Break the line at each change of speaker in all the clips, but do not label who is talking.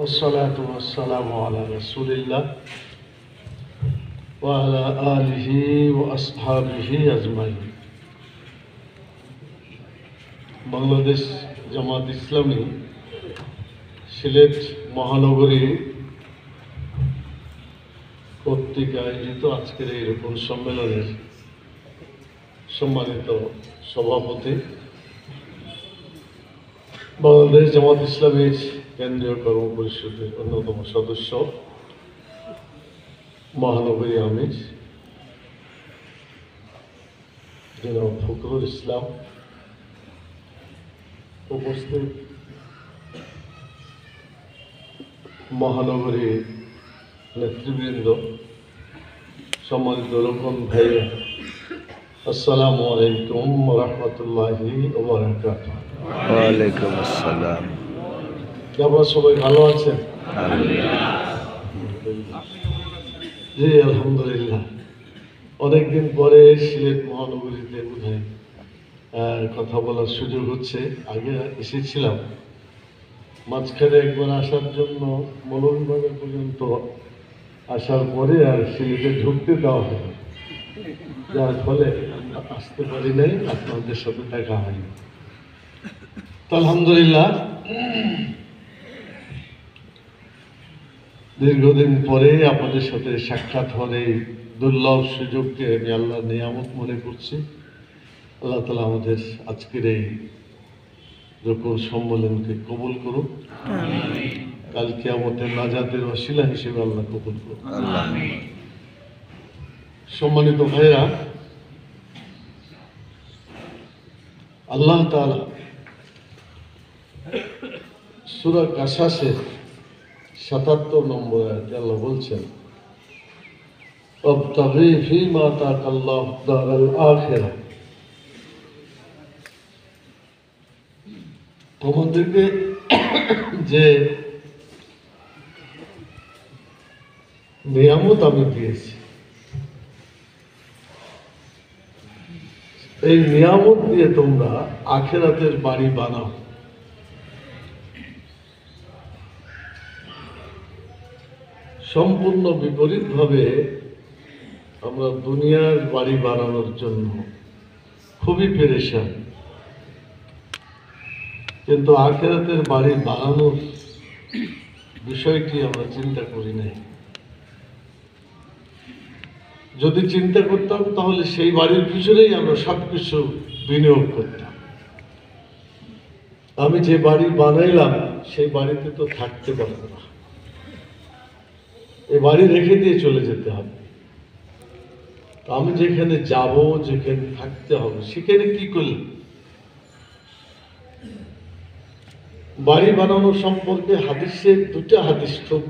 والصلاة والسلام على رسول الله وعلى آله وأصحابه أجمعين। বাংলাদেশ জামাত ইসলামী সিলেট মহানগরী কর্তৃক আয়োজিত আজকের এই রোপণ সম্মেলনের সম্মানিত সভাপতি, বাংলাদেশ জামাত ইসলামীর কেন্দ্রীয় কর্ম পরিষদের অন্যতম সদস্য মহানগরী আমির জনাব ফখরুল ইসলাম, উপস্থিত মহানগরী নেতৃবৃন্দ, সম্মানিত রোপণ ভাইরা, আসসালামু আলাইকুম ওয়া রাহমাতুল্লাহি ওয়া বারাকাতুহু।
ওয়ালাইকুম আসসালাম।
আপনারা সবাই ভালো আছেন? জি আলহামদুলিল্লাহ। অনেকদিন পরে সিলেট মহানগরীতে বোধহয় কথা বলার সুযোগ হচ্ছে। আগে এসেছিলাম, মাঝখানে একবার আসার জন্য মৌলভীবাজার পর্যন্ত আসার পরে আর সিলেটে ঢুকতে দেওয়া হয়, যার ফলে আসতে পারি নাই, আপনাদের সাথে দেখা হয়নি। তো আলহামদুলিল্লাহ, দীর্ঘদিন পরে আপনাদের সাথে সাক্ষাৎ হওয়ার এই দুর্লভ সুযোগকে আমি আল্লাহর নিয়ামত মনে করছি। আল্লাহ তাআলা আমাদের আজকের এই রোপণ সম্মেলনকে কবুল করুন, কাল কিয়ামতের নাজাতের ওসিলা হিসেবে আল্লাহ কবুল করুন। সম্মানিত ভাইরা, আল্লাহ তাআলা সূরা কাসাসের ৭৭ নম্বর আয়াতে আল্লাহ বলছেন, ওয়াবতাগি ফীমা আতাকাল্লাহু দারাল আখিরাহ, তোমাদেরকে যে নিয়ামত আমি দিয়েছি, এই নিয়ামত দিয়ে তোমরা আখিরাতের বাড়ি বানাও। সম্পূর্ণ বিপরীতভাবে আমরা দুনিয়ার বাড়ি বানানোর জন্য খুবই পেরেশান, কিন্তু আখিরাতের বাড়ি বানানোর বিষয়টি আমরা চিন্তা করি নাই। যদি চিন্তা করতাম তাহলে সেই বাড়ির পিছনেই আমরা সবকিছু বিনিয়োগ করতাম। আমি যে বাড়ি বানাইলাম সেই বাড়িতে তো থাকতে পারবো না, এই বাড়ি রেখে দিয়ে চলে যেতে হবে। আমি যেখানে যাব, যেখানে থাকতে হবে, সেখানে কি করলাম? বাড়ি বানানো সম্পর্কে হাদিসের দুটা হাদিস খুব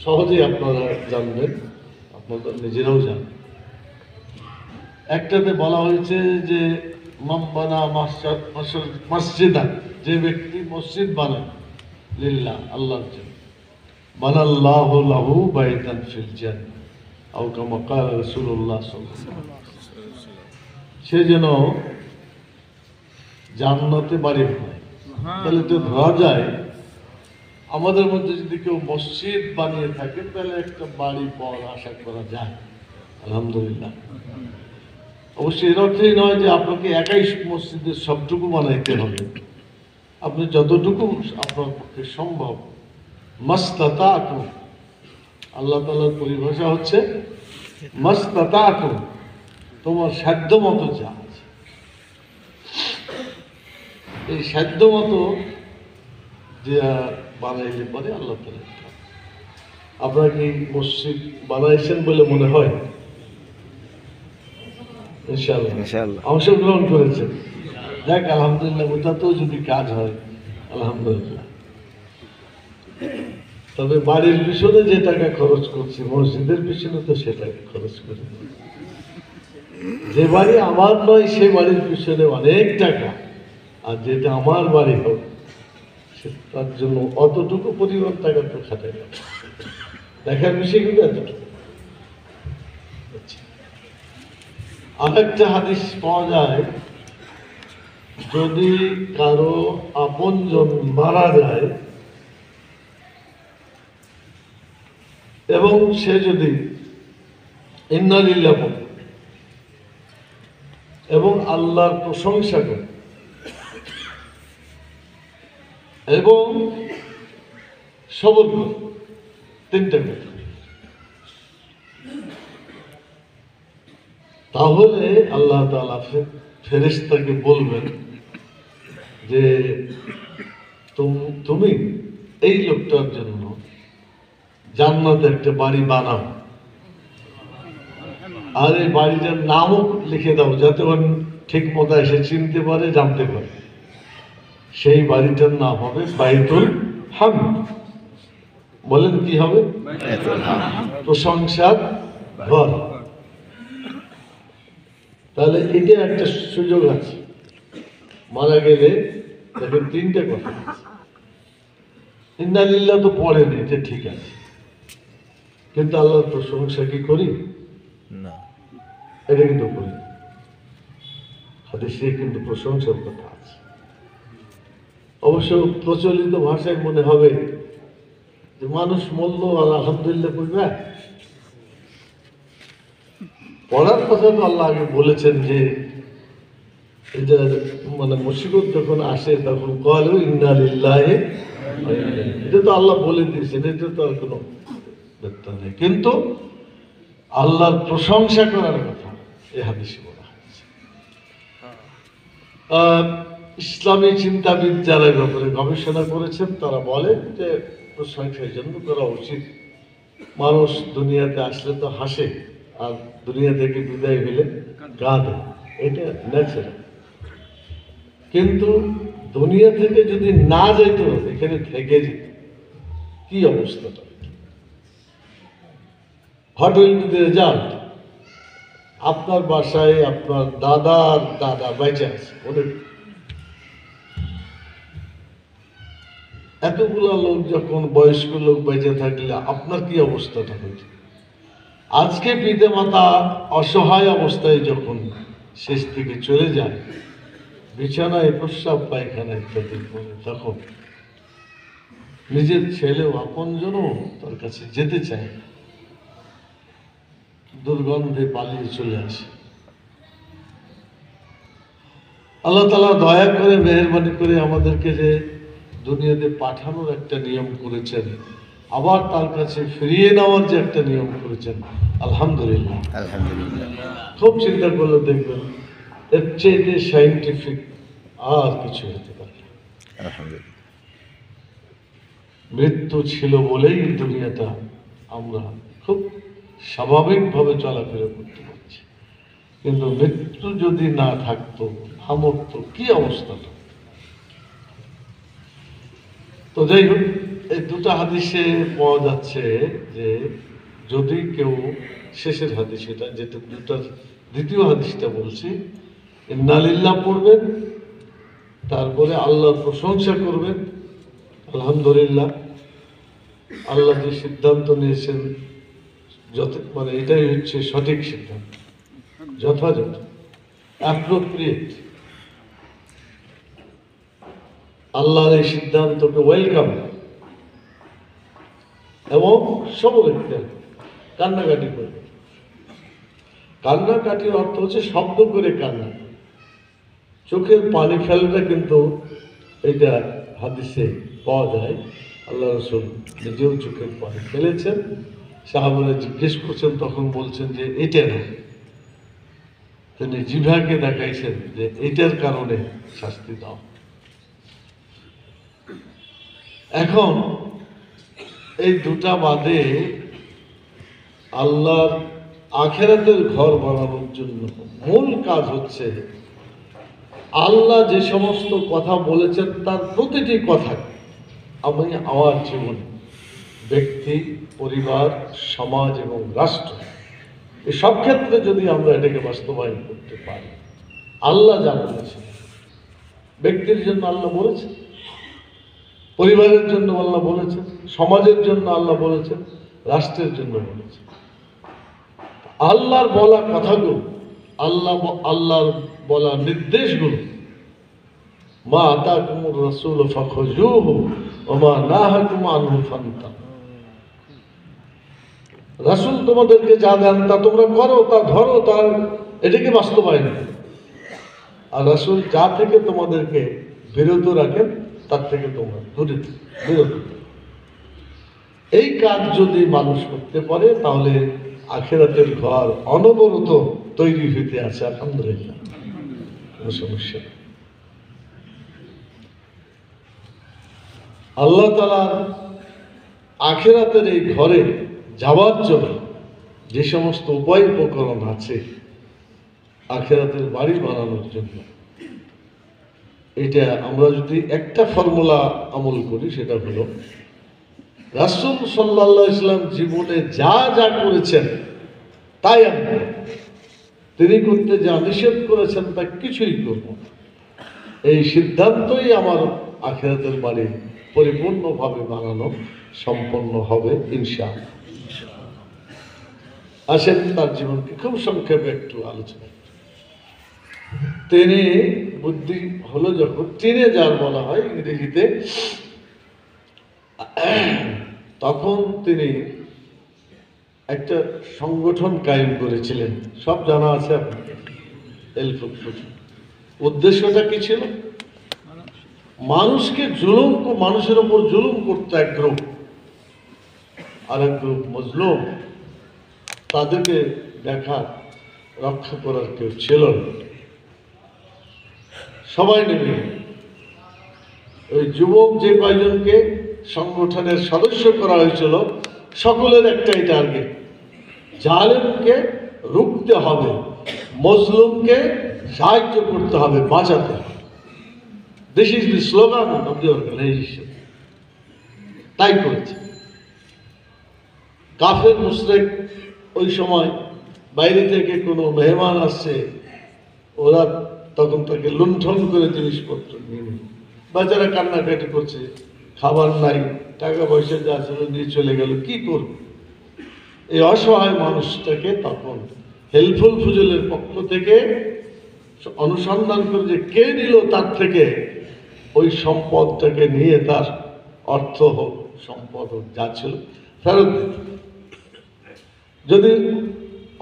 সহজেই আপনারা জানবেন, আপনারা নিজেরাও জানেন। একটাতে বলা হয়েছে যে মান বানা মসজিদা, যে ব্যক্তি মসজিদ বানায় লিল্লাহ, আল্লাহর জন্য, বানাল্লাহু লাহু বাইতান ফিল জান্নাহ আও কামা ক্বালা রাসূলুল্লাহ সাল্লাল্লাহু আলাইহি ওয়াসাল্লাম, সে যেন জান্নাতে বাড়ি হয়। তাহলে তো ধরা যায় আমাদের মধ্যে যদি কেউ মসজিদ বানিয়ে থাকে তাহলে একটা বাড়ি পাওয়ার আশা করা যায়, আলহামদুলিল্লাহ। অবশ্যই এর অর্থই নয় যে আপনাকে একাই মসজিদের সবটুকু বানাইতে হবে। আপনি যতটুকু আপনার পক্ষে সম্ভব, মাসতাতাতুম, আল্লাহ তাআলার পরিভাষা হচ্ছে মাসতাতাতুম, তোমার সাধ্য মতো যা আছে, এই সাধ্য মতো যে বানাইলে পরে আল্লাহ তাআলা। আপনারা কি মসজিদ বানাইছেন বলে মনে হয়? ইনশাআল্লাহ অংশগ্রহণ করেছেন, দেখ আলহামদুলিল্লাহ, ওটাতেও যদি কাজ হয় আলহামদুলিল্লাহ। তবে বাড়ির পিছনে যে টাকা খরচ করছি, মসজিদের পিছনে তো সে টাকা খরচ করি। যে বাড়ি আমার নয় সে বাড়ির পিছনে অনেক টাকা, আর যেটা আমার বাড়ি হোক তার জন্য অতটুকু পরিমাণ টাকা তো খাটাই না। দেখার বিষয় কিন্তু এতটুকু। আরেকটা হাদিস পাওয়া যায়, যদি কারো আপনজন মারা যায় এবং সে যদি ইন্না লিল্লাহ বলে এবং আল্লাহর প্রশংসা করে এবং সবর করে, তিনটে কথা, তাহলে আল্লাহ তাআলা ফেরেশতাকে বলবেন যে তুমি এই লোকটার জন্য জান্নাতে একটা বাড়ি বানাও, আর এই বাড়িটার নামও লিখে দাও যাতে ওর ঠিক মতো এসে চিনতে পারে, জানতে পারে। সেই বাড়িটার নাম হবে বাইতুল হামদ। বলেন কি হবে? প্রশংসার ঘর। তাহলে এটা একটা সুযোগ আছে। মারা গেলে দেখেন তিনটে কথা আছে। ইন্না লিল্লাহ তো পড়েনি, এটা ঠিক আছে, কিন্তু আল্লাহর প্রশংসা কি করি?
না,
এটা কিন্তু করি। হাদিসে কিন্তু প্রশংসার কথা আছে। অবশ্য প্রচলিত ভাষায় মনে হবে যে মানুষ মরল আর আলহামদুলিল্লাহ পড়বে। পড়ার কথা তো আল্লাহ আগে বলেছেন যে এটা মানে মুসিবত যখন আসে তখন ক্বালু ইন্না লিল্লাহি, এটা তো আল্লাহ বলে দিয়েছেন, এটা তো আর কোনো ব্যাপার নেই। কিন্তু আল্লাহর প্রশংসা করার কথা এই হাদিসে বলা হয়েছে। ইসলামী চিন্তাবিদ যারা এর ব্যাপারে গবেষণা করেছেন তারা বলেন যে প্রশংসার জন্য করা উচিত। মানুষ দুনিয়াতে আসলে তো হাসে, আর দুনিয়া থেকে বিদায় হলে কাঁদে, এটা ন্যাচারাল। কিন্তু দুনিয়া থেকে যদি না যেত, এখানে থেকে যেত, কি অবস্থাটা? What will be the result? আপনার বাসায় আপনার দাদার দাদা বেঁচে আছে, এতগুলা লোক যখন, বয়স্ক লোক বেঁচে থাকলে আপনার কি অবস্থাটা হয়েছে? আজকে পিতা মাতা অসহায় অবস্থায় যখন শেষ থেকে চলে যায়, বিছানায় প্রস্রাব পায়খানা ইত্যাদি করে, তখন নিজের ছেলেও আপনজনও তার কাছে যেতে চায় না, দুর্গন্ধে পালিয়ে চলে আসে। আল্লাহ তাআলা দয়া করে মেহেরবানি করে আমাদেরকে যে দুনিয়াতে পাঠানোর একটা নিয়ম করেছেন, আবার তার কাছে ফিরিয়ে নেওয়ার যে একটা নিয়ম করেছেন, আলহামদুলিল্লাহ।
আলহামদুলিল্লাহ।
খুব চিন্তা করলে দেখবেন এর চেয়ে সাইন্টিফিক আর কিছু হতে পারে না।
আলহামদুলিল্লাহ।
মৃত্যু ছিল বলেই দুনিয়াটা আমরা খুব স্বাভাবিকভাবে চলাফেরা করতে পারছি, কিন্তু মৃত্যু যদি না থাকতো, আমরতো, কি অবস্থাটা? তো যাই হোক, এই দুটো হাদিসে পাওয়া যাচ্ছে যে যদি কেউ, শেষের হাদিস এটা, যেটা দুটার দ্বিতীয় হাদিসটা বলছি, ইন্না লিল্লাহ পড়বেন, তারপরে আল্লাহর প্রশংসা করবেন, আলহামদুলিল্লাহ, আল্লাহ যে সিদ্ধান্ত নিয়েছেন মানে এটাই হচ্ছে সঠিক সিদ্ধান্ত, যথাযথ, অ্যাপ্রোপ্রিয়েট। আল্লাহর এই সিদ্ধান্তকে ওয়েলকাম এবং সবর কান্নাকাটি করবে। কান্নাকাটির অর্থ হচ্ছে শব্দ করে কান্না, চোখের পানি ফেলবে, কিন্তু এটা হাদিসে পাওয়া যায়। আল্লাহ রাসূল নিজেও চোখের পানি ফেলেছেন। সাহাবারা জিজ্ঞেস করছেন, তখন বলছেন যে এটা না, তিনি জিহ্বাকে দেখাইছেন যে এটার কারণে শাস্তি দাও। এখন এই দুটা বাদে আল্লাহর আখিরাতের ঘর বানানোর জন্য মূল কাজ হচ্ছে আল্লাহ যে সমস্ত কথা বলেছেন তার প্রতিটি কথা আমি আমার জীবনে, ব্যক্তি, পরিবার, সমাজ এবং রাষ্ট্র, এই সব ক্ষেত্রে যদি আমরা এটাকে বাস্তবায়ন করতে পারি, আল্লাহ যা বলেছেন, ব্যক্তির জন্য আল্লাহ বলেছেন, পরিবারের জন্য আল্লাহ বলেছেন, সমাজের জন্য আল্লাহ বলেছেন, রাষ্ট্রের জন্য বলেছেন, আল্লাহর বলা কথাগুলো, আল্লাহর বলা নির্দেশগুলো, মা আতাকুমুর রাসূল ফাখুযুহু ওয়া মা নাহাকুম আনহু ফান্তাহু, রাসূল তোমাদেরকে যা দেন তা তোমরা করো, তা ধরো, তার এটাকে বাস্তবায়ন করো। আর রাসূল যা থেকে তোমাদেরকে বিরত রাখেন তার থেকে তোমরা দূরে বিরত থাকো। এই কাজ যদি মানুষ করতে পারে তাহলে আখিরাতের ঘর অনবরত তৈরি হইতে আছে, আলহামদুলিল্লাহ, কোনো সমস্যা নেই। আল্লাহ তাআলা আখিরাতের এই ঘরে যাওয়ার জন্য যে সমস্ত উপায় উপকরণ আছে আখিরাতের বাড়ি বানানোর জন্য, এটা আমরা যদি একটা ফর্মুলা আমল করি সেটা হলো রাসূল সাল্লাল্লাহু আলাইহি ওয়াসাল্লাম জীবনে যা যা করেছেন তাই আমরা করব। তিনি করতে যা নিষেধ করেছেন তা কিছুই করব না। এই সিদ্ধান্তই আমার আখিরাতের বাড়ি পরিপূর্ণভাবে বানানো সম্পন্ন হবে ইনশাআল্লাহ। আসেন তার জীবনকে খুব সংক্ষেপে একটু আলোচনা করি। তিনি বুদ্ধি হলো যখন টিনেজার বলা হয় ইংরেজিতে, তখন তিনি একটা সংগঠন কায়েম করেছিলেন, সব জানা আছে আপনাদের। উদ্দেশ্যটা কি ছিল? মানুষকে মানুষের উপর জুলুম করতে এক গ্রুপ, আর এক গ্রুপ মজলুম, তাদেরকে দেখা রক্ষা করার কেউ ছিল না। সবাই নেমে ওই যুবক যে কয়জনকে সংগঠনের সদস্য করা হয়েছিল সকলের একটাই টার্গেট, জালেমকে রুখতে হবে, মজলুমকে সাহায্য করতে হবে, বাঁচাতে হবে। This is the slogan of the organisation. তাই করেছে। কাফের মুশরিক ওই সময় বাইরে থেকে কোনো মেহমান আসছে, ওরা তখন তাকে লুণ্ঠন করে জিনিসপত্র নিয়ে নিল। বাচ্চারা কান্নাকাটি করছে, খাবার নাই, টাকা পয়সা যা ছিল নিয়ে চলে গেল, কি করবে? এই অসহায় মানুষটাকে তখন হেল্পফুল ফুজলের পক্ষ থেকে অনুসন্ধান করে যে কে নিল তার থেকে ওই সম্পদটাকে নিয়ে তার অর্থ হোক, সম্পদ হোক, যা ছিল ফেরত দিত। যদি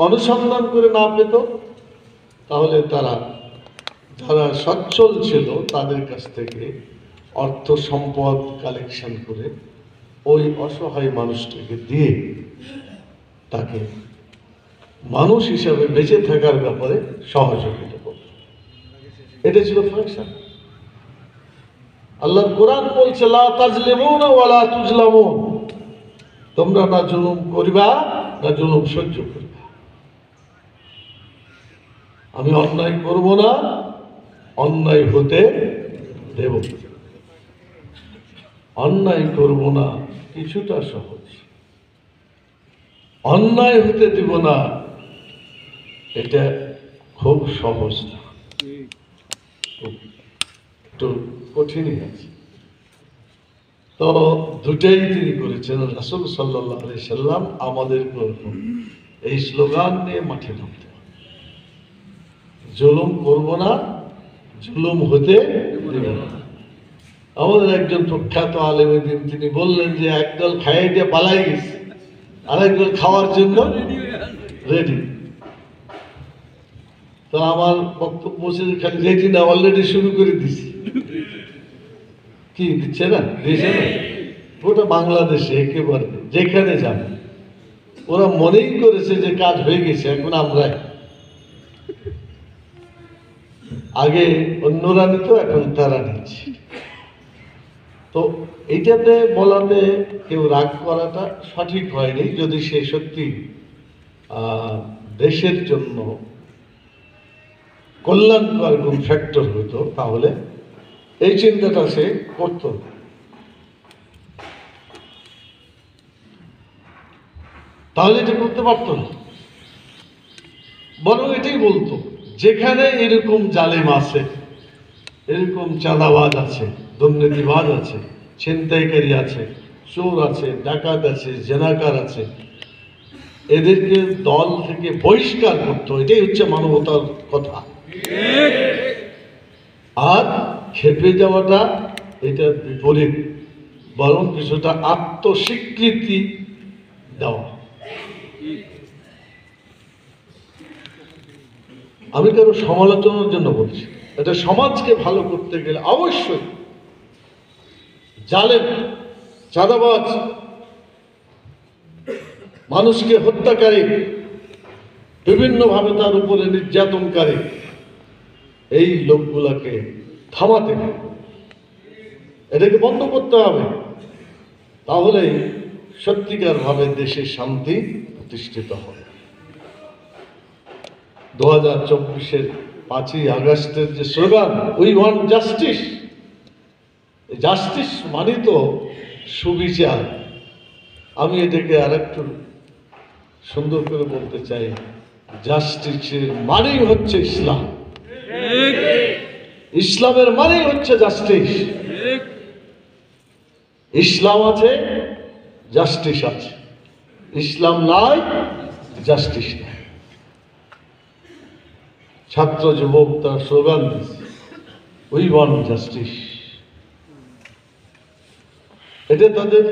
অনুসন্ধান করে না পেত তাহলে তারা যারা সচ্ছল ছিল তাদের কাছ থেকে অর্থ সম্পদ কালেকশন করে ওই অসহায় মানুষটাকে দিয়ে তাকে মানুষ হিসাবে বেঁচে থাকার ব্যাপারে সহযোগিতা করত। এটা ছিল ফাংশন। আল্লাহর কোরআন বলছে লা তাজলিমুনা ওয়া লা তুজলামুন, তোমরা না জুলুম করিবা না জুলুম সহ্য করিবা। আমি অন্যায় করব না, অন্যায় হতে দেব। অন্যায় করব না কিছুটা সহজ, অন্যায় হতে দেব না এটা খুব সহজ না, একটু কঠিনই আছে। তো দুটাই তিনি করেছেন। রাসূল সাল্লাল্লাহু আলাইহি সাল্লাম আমাদের এই স্লোগান নিয়ে মাঠে নামতে হবে, জুলুম করব না, জুলুম হতে দেব না। আমাদের একজন প্রখ্যাত আলেমে দ্বীন তিনি বললেন যে একদল খাইয়ে দিয়ে পালাই গেছে, আরেকদল খাওয়ার জন্য রেডি। তো আমার বক্তব্য বলছে যে খালি রেডি না, অলরেডি শুরু করে দিছি। কি দিচ্ছে না, দিয়েছে না? ওটা বাংলাদেশে একেবারে যেখানে যাবে ওরা মনেই করেছে যে কাজ হয়ে গেছে, এখন আমরা আগে অন্যরা নিত, এখন তারা নিচ্ছে। তো এইটাতে বলাতে কেউ রাগ করাটা সঠিক হয়নি। যদি সে সত্যি দেশের জন্য কল্যাণকর কোন ফ্যাক্টর হতো তাহলে এই চিন্তাটা সে করত না। তাহলে এটা করতে পারত না, বরং এটাই বলতো যেখানে এরকম জালেম আছে, এরকম চাঁদাবাজ আছে, দুর্নীতিবাজ আছে, ছিনতাইকারী আছে, চোর আছে, ডাকাত আছে, জেনাকার আছে, এদেরকে দল থেকে বহিষ্কার করতে। এটাই হচ্ছে মানবতার কথা। আর খেপে যাওয়াটা এটা বিপরীত, বরং কিছুটা আত্মস্বীকৃতি দেওয়া। আমি কারো সমালোচনার জন্য বলছি, এটা সমাজকে ভালো করতে গেলে অবশ্যই জালেম, চাঁদাবাজ, মানুষকে হত্যাকারী, বিভিন্নভাবে তার উপরে নির্যাতনকারী এই লোকগুলাকে থামাতে হবে, এটাকে বন্ধ করতে হবে। তাহলেই সত্যিকারভাবে দেশে শান্তি প্রতিষ্ঠিত হবে। 2024-এর 5ই আগস্টের যে slogan we want justice, justice মানে তো সুবিচার। আমি এটাকে আরেকটু সুন্দর করে বলতে চাই, জাস্টিসের মানেই হচ্ছে ইসলাম, ইসলামের মানেই হচ্ছে জাস্টিস। ইসলাম আছে, জাস্টিস আছে, ইসলাম নাই, জাস্টিস নাই। ছাত্র যুবক তার স্লোগান দিয়েছে উই ওয়ান্ট জাস্টিস। এটা তাদের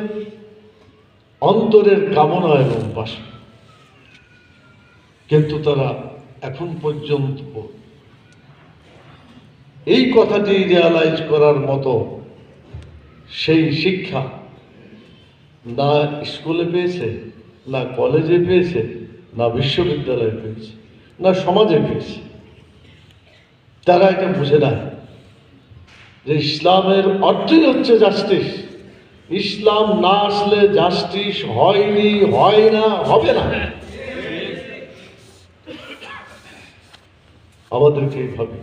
অন্তরের কামনা এবং বাসনা, কিন্তু তারা এখন পর্যন্ত এই কথাটি রিয়ালাইজ করার মতো সেই শিক্ষা না স্কুলে পেয়েছে, না কলেজে পেয়েছে, না বিশ্ববিদ্যালয়ে পেয়েছে, না সমাজে পেয়েছে। তারা এটা বুঝে না যে ইসলামের অর্থই হচ্ছে জাস্টিস। ইসলাম না আসলে জাস্টিস হয়নি, হয় না, হবে না। আমাদেরকে এইভাবে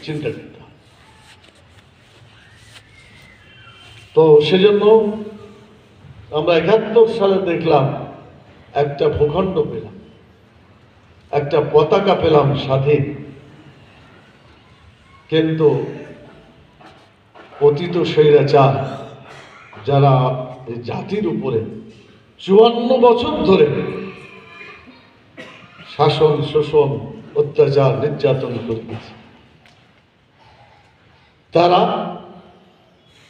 চিন্তা করতে হবে। তো সেজন্য আমরা 71 সালে দেখলাম একটা ভূখণ্ড পেলাম, একটা পতাকা পেলাম স্বাধীন, কিন্তু পতিত স্বৈরাচার যারা জাতির উপরে 54 বছর ধরে শাসন, শোষণ, অত্যাচার, নির্যাতন করে গেছে, তারা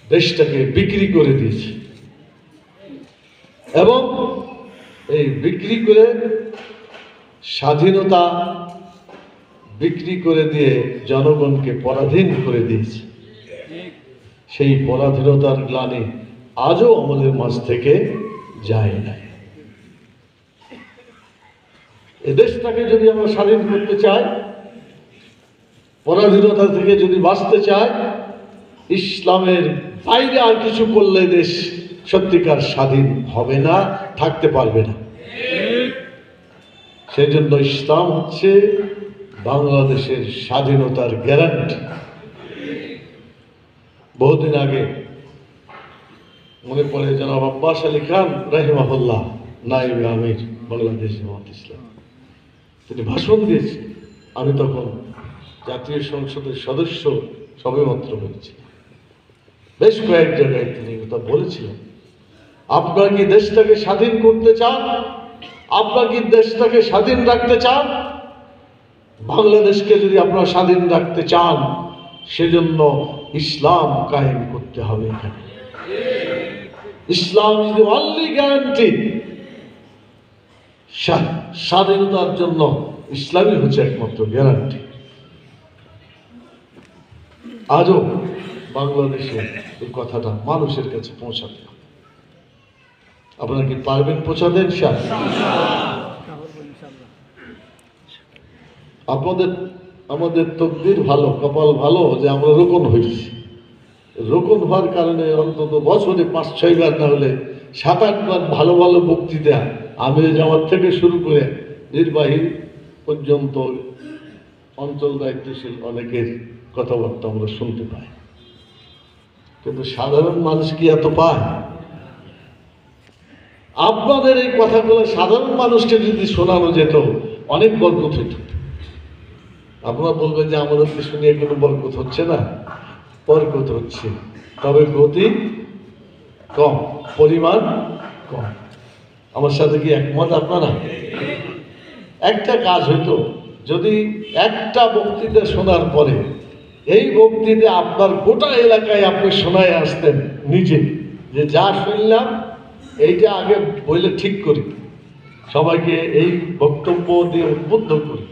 দেশটাকে বিক্রি করে দিয়েছে এবং এই বিক্রি করে স্বাধীনতা বিক্রি করে দিয়ে জনগণকে পরাধীন করে দিয়েছে। সেই পরাধীনতার গ্লানি আজও আমাদের মাঝ থেকে যায় নাই। এ দেশটাকে যদি আমরা স্বাধীন করতে চাই, পরাধীনতা থেকে যদি বাঁচতে চাই, ইসলামের বাইরে আর কিছু করলে দেশ সত্যিকার স্বাধীন হবে না, থাকতে পারবে না। সেই জন্য ইসলাম হচ্ছে বাংলাদেশের স্বাধীনতার গ্যারান্টি। বহুদিন আগে মনে পড়ে জনাব আব্বাস আলী খান রাহিমাহুল্লাহ, নায়েবে আমির বাংলাদেশ জামাত ইসলাম, তিনি ভাষণ দিয়েছেন। আমি তখন জাতীয় সংসদের সদস্য সবেমাত্র হয়েছি। বেশ কয়েক জায়গায় তিনি কথা বলেছিলেন, আপনারা কি দেশটাকে স্বাধীন করতে চান? আপনারা কি দেশটাকে স্বাধীন রাখতে চান? বাংলাদেশকে যদি আপনারা স্বাধীন রাখতে চান, সেজন্য ইসলাম কায়েম করতে হবে। এখানে ইসলাম ইজ দ্য অনলি গ্যারান্টি। স্বাধীনতার জন্য ইসলামই হচ্ছে একমাত্র গ্যারান্টি। আজও বাংলাদেশে এই কথাটা মানুষের কাছে পৌঁছাতে হবে। আপনারা কি পারবেন পৌঁছাতে? আমাদের তকদির ভালো, কপাল ভালো যে আমরা রোকন হয়েছি। রোকন হওয়ার কারণে অন্তত বছরে 5-6 বার না হলে 7-8 বার ভালো ভালো বক্তৃতা আমির জামাত থেকে শুরু করে নির্বাহী পর্যন্ত অঞ্চল দায়িত্বশীল অনেকের কথাবার্তা আমরা শুনতে পাই। কিন্তু সাধারণ মানুষ কি এত পায়? আপনাদের এই কথাগুলো সাধারণ মানুষকে যদি শোনানো যেত, অনেক বরকত হইত। আপনারা বলবেন যে আমাদেরকে শুনিয়ে কোনো বরকত হচ্ছে না। বরকত হচ্ছে, তবে গতি কম, পরিমাণ কম। আমার সাথে কি একমত আপনারা? একটা কাজ হইতো, যদি একটা বক্তৃতা শোনার পরে এই বক্তৃতা আপনার গোটা এলাকায় আপনি শোনায় আসতেন নিজে, যে যা শুনলাম এইটা আগে বইলে ঠিক করি, সবাইকে এই বক্তব্য দিয়ে উদ্বুদ্ধ করি,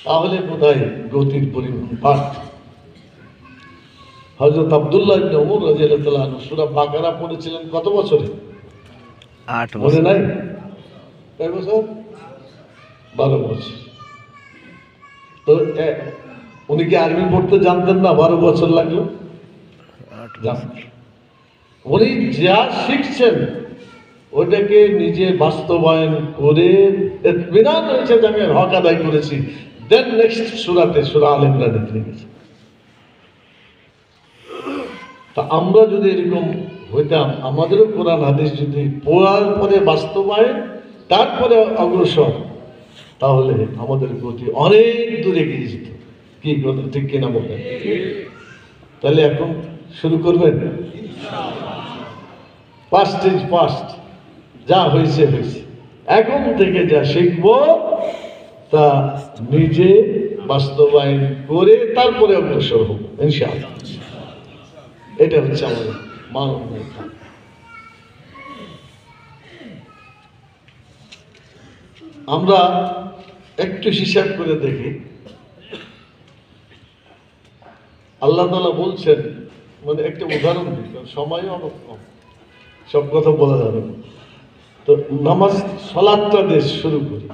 তাহলে বোধহয় গতির পরিমাণ বাড়ত। হযরত আব্দুল্লাহ ইবনে ওমর রাদিয়াল্লাহু তাআলা আনহু সূরা বাকারা পড়েছিলেন কত বছরে?
8
মনে
বছর।
নাই? কয় বছর? 12 বছর। তো উনি কি আরবি পড়তে জানতেন না? 12 বছর লাগলো।
8
জানতেন। উনি যা শিখছেন ওটাকে নিজে বাস্তবায়ন করে ইতমিনান হয়েছে যে আমি হক আদায় করেছি। দেন নেক্সট সূরাতে সূরা আল ইমরানে তিনি গেছেন। তা আমরা যদি এরকম হইতাম, আমাদেরও কোরআন হাদিস যদি পড়ার পরে বাস্তবায়ন তারপরে অগ্রসর, তাহলে আমাদের গতি অনেক দূরে এগিয়ে যেত। কি কথা ঠিক কিনা বলেন? তাহলে এখন শুরু করবেন? পাস্ট ইজ পাস্ট, যা হয়েছে হয়েছে। এখন থেকে যা শিখব তা নিজে বাস্তবায়ন করে তারপরে অগ্রসর হব ইনশাআল্লাহ। এটা হচ্ছে আমাদের মানব নেতা। আমরা একটু হিসাব করে দেখি, আল্লাহ তাআলা বলছেন, মানে একটা উদাহরণ দিই, কারণ সময়ও অনেক কম, সব কথা বলা যাবে না। তো নামাজ সালাতটা দিয়ে শুরু করি।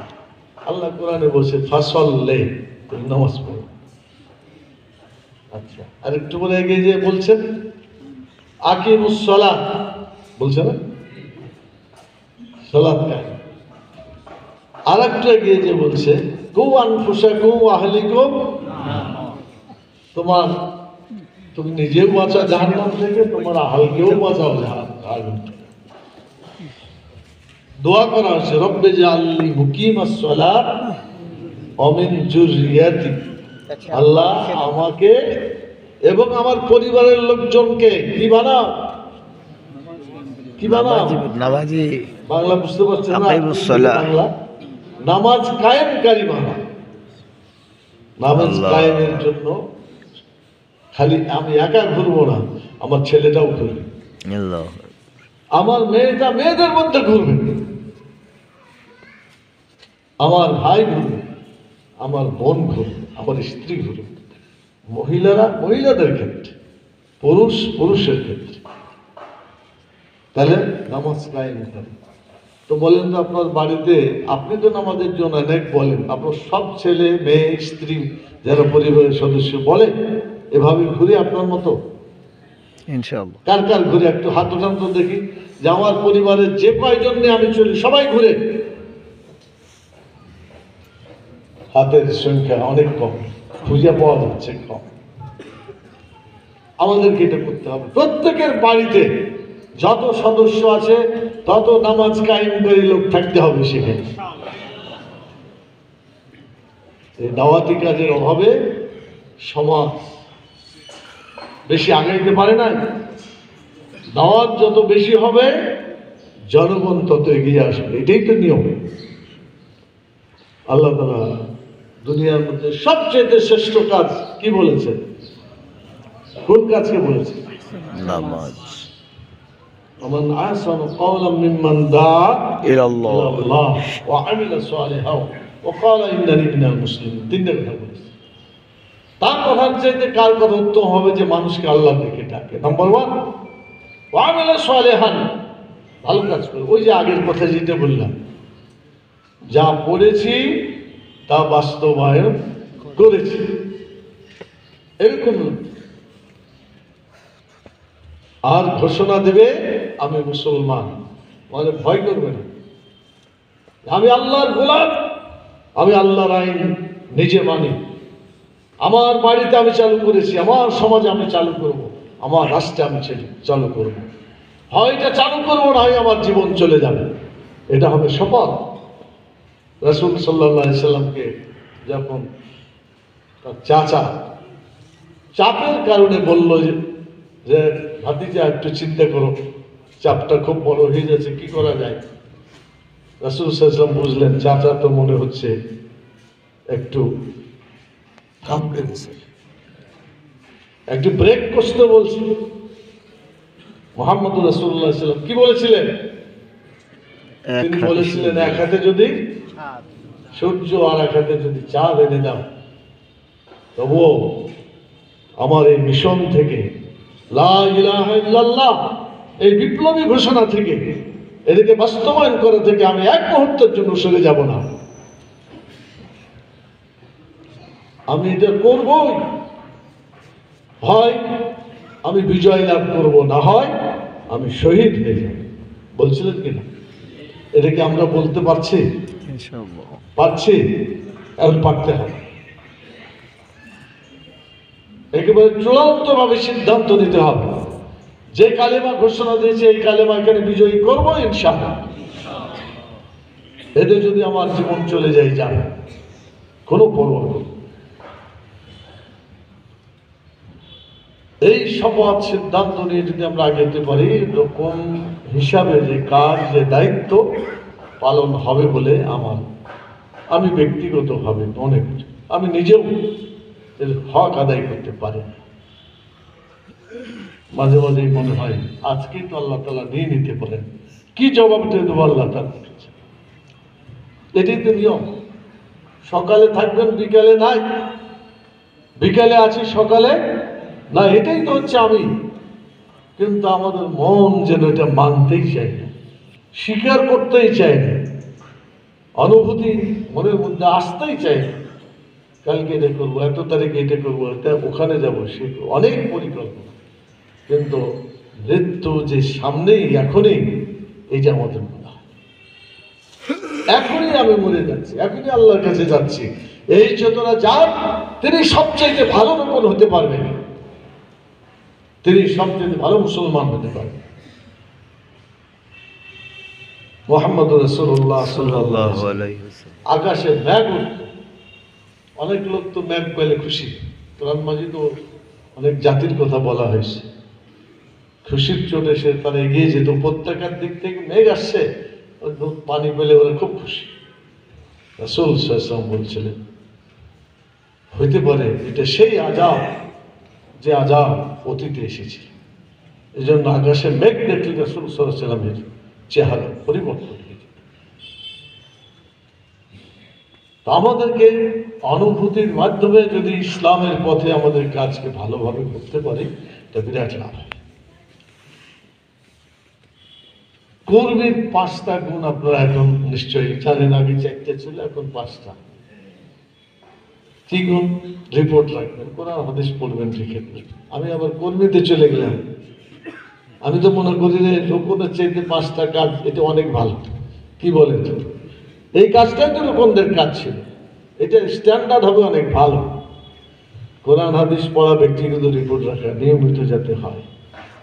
আল্লাহ কোরআনে বলছে ফাসল্লে, তুমি নামাজ পড়ো। আচ্ছা, আর একটু বলে এগিয়ে যে বলছেন আকিমুস সালাত, বলছে না? সালাত কায়েম। আর একটু এগিয়ে যে বলছে কু আনফুসাকুম ওয়া আহলিকুম, তুমি নিজেও বাঁচা জাহান্নাম থেকে, তোমার আহলকেও বাঁচাও জাহান্নাম থেকে। দোয়া করা হচ্ছে রব্বে জাআলনি মুকিমাস সালাত ওয়া মিন যুররিয়াতি, আল্লাহ আমাকে এবং আমার পরিবারের লোকজনকে কি বানাও? কি বানাও?
নামাজি।
বাংলা বুঝতে পারছেন না?
আকিমুস সালাত।
বাংলা নামাজ কায়েমকারী বানাও। নামাজ কায়েমের জন্য খালি আমি একা ঘুরবো না, আমার ছেলেটাও ঘুরবে,
আল্লাহ।
আমার মেয়েটা মেয়েদের মধ্যে ঘুরবে, আমার ভাই ঘুরবে, আমার বোন ঘুরবে, আমার স্ত্রী ঘুরবে, মহিলারা মহিলাদের ক্ষেত্রে, পুরুষ পুরুষের ক্ষেত্রে। তাহলে নামাজ কায়েম করে। তো বলেন তো আপনার বাড়িতে, আপনি তো নামাজের জন্য অনেক বলেন, আপনার সব ছেলে মেয়ে স্ত্রী যারা পরিবারের সদস্য বলে এভাবে ঘুরে আপনার মতো?
ইনশাআল্লাহ।
কার কার ঘুরে একটু হাত উঠান তো দেখি, যে আমার পরিবারের যে কয়জন নিয়ে আমি চলি সবাই ঘুরে। হাতের সংখ্যা অনেক কম, খুঁজে পাওয়া যাচ্ছে কম। আমাদেরকে এটা করতে হবে। প্রত্যেকের বাড়িতে যত সদস্য আছে তত নামাজ কায়েমকারী লোক থাকতে হবে সেখানে। এই দাওয়াতি কাজের অভাবে সমাজ বেশি আগাইতে পারে না। দাওয়াত যত বেশি হবে জনগণ তত এগিয়ে আসবে, এটাই তো নিয়ম। আল্লাহ তাআলা দুনিয়ার মধ্যে সবচেয়ে শ্রেষ্ঠ কাজ কি বলেছেন? কোন কাজকে বলেছেন?
নামাজ।
ومن أحسن قولا ممن دعا
ইলা
إلى
আল্লাহ।
الله وعمل صالحا وقال إنني من المسلمين। তিনটা কথা বলেছে। তার কথার চাইতে কার কথা উত্তম হবে যে মানুষকে আল্লাহর দিকে ডাকে? নাম্বার 1 وعمل صالحا, ভালো কাজ করে। ওই যে আগের কথা যেটা বললাম, যা পড়েছি তা বাস্তবায়ন করেছি, এরকম। আর ঘোষণা দেবে আমি মুসলমান, মানে ভয় করবে না, আমি আল্লাহর গোলাম, আমি আল্লাহর আইন নিজে মানি, আমার বাড়িতে আমি চালু করেছি, আমার সমাজে আমি চালু করব, আমার রাষ্ট্রে আমি চালু করব। হয় এটা চালু করবো না হয় আমার জীবন চলে যাবে, এটা হবে শপথ। রাসূল সাল্লাল্লাহু আলাইহি সাল্লামকে যখন তার চাচা চাপের কারণে বলল যে ভাতিজা একটু চিন্তা করো, চাপটা খুব বড় হয়ে যাচ্ছে, কি করা যায়? রাসূল সাল্লাল্লাহু আলাইহি সাল্লাম বুঝলেন চাচা তো মনে হচ্ছে একটু থামতে বলছে, একটু ব্রেক করতে বলছি। মুহাম্মদ রাসূলুল্লাহ সাল্লাল্লাহু আলাইহি সাল্লাম কি বলেছিলেন? তিনি বলেছিলেন এক হাতে যদি সূর্য আর এক হাতে যদি চাঁদ এনে দাও তবুও আমার এই মিশন থেকে, লা ইলাহা ইল্লাল্লাহ এই বিপ্লবী ঘোষণা থেকে, এদিকে বাস্তবায়ন করা থেকে আমি এক মুহূর্তের জন্য সরে যাব না। আমি এটা করবই, হয় আমি বিজয় লাভ করব, না হয় আমি শহীদ হয়ে যাব। বলছিলেন কিনা? এটাকে আমরা বলতে পারছি?
ইনশাআল্লাহ
পারছি। এখন পারতে হবে, একেবারে চূড়ান্ত ভাবে সিদ্ধান্ত নিতে হবে। যে কালেমা ঘোষণা দিয়েছে এই কালেমা এখানে বিজয়ী করবো ইনশাআল্লাহ। এতে যদি আমার জীবন চলে যায়, যাবে, কোনো পরোয়া নেই। এই শপথ সিদ্ধান্ত নিয়ে যদি আমরা আগাতে পারি, এরকম হিসাবে যে কাজ, যে দায়িত্ব পালন হবে বলে আমি ব্যক্তিগতভাবে মনে করি। আমি নিজেও এর হক আদায় করতে পারি না। মাঝে মাঝেই মনে হয় আজকেই তো আল্লাহ তাআলা নিয়ে নিতে পারেন, কি জবাব দেবো আল্লাহ তাআলা? এটাই তো নিয়ম। সকালে থাকবেন, বিকালে নাই, বিকালে আছি, সকালে না, এটাই তো হচ্ছে আমি। কিন্তু আমাদের মন যেন এটা মানতেই চায় না, স্বীকার করতেই চায় না, অনুভূতি মনের মধ্যে আসতেই চায় না। কালকে এটা করবো, এত তারিখে এটা করবো, ওখানে যাবো, সে অনেক পরিকল্পনা, কিন্তু মৃত্যু যে সামনেই, এখনই, এইটা আমাদের মনে হয় এখনই আমি মরে যাচ্ছি, এখনই আল্লাহর কাছে যাচ্ছি। এই যতটা যান, তিনি সবচাইতে ভালো রোপণ হতে পারবেন, তিনি সবচেয়ে ভালো মুসলমান হতে পারবেন। মুহাম্মদ রাসূলুল্লাহ সাল্লাল্লাহু আলাইহি ওয়াসাল্লাম আকাশে মেঘ উঠত, অনেক লোক তো মেঘ পেলে খুশি। কোরআন মাজিদও অনেক জাতির কথা বলা হয়েছে, খুশির চোটে সে তারা এগিয়ে যেত। উপত্যকার দিক থেকে মেঘ আসছে, পানি পেলে ওরা খুব খুশি। রাসূল সাল্লাল্লাহু আলাইহি ওয়াসাল্লাম বলছিলেন, হইতে পারে এটা সেই আযাব যে আযাব অতীতে এসেছিল। এই জন্য আকাশে মেঘ দেখলে রাসূল সাল্লাল্লাহু আলাইহি ওয়াসাল্লামের চেহারা পরিবর্তন হয়ে যেত। আমাদেরকে অনুভূতির মাধ্যমে যদি ইসলামের পথে আমাদের কাজকে ভালোভাবে করতে পারি, এটা বিরাট লাভ হয়। কর্মীর 5টা গুণ আপনারা এখন নিশ্চয়ই জানেন, আগে 4টা ছিল, এখন 5টা। কি গুণ? রিপোর্ট রাখবেন, কোরআন হাদিস পড়বেন, লিখে দেবেন। আমি আবার কর্মীতে চলে গেলাম। আমি তো মনে করি যে রোপণের চাইতে 5টা কাজ এটা অনেক ভালো। কি বলেন? এই কাজটাই তো রোপণদের কাজ ছিল, এটা স্ট্যান্ডার্ড হবে অনেক ভালো। কোরআন হাদিস পড়া, ব্যক্তিগত রিপোর্ট রাখা, নিয়মিত যাতে হয়,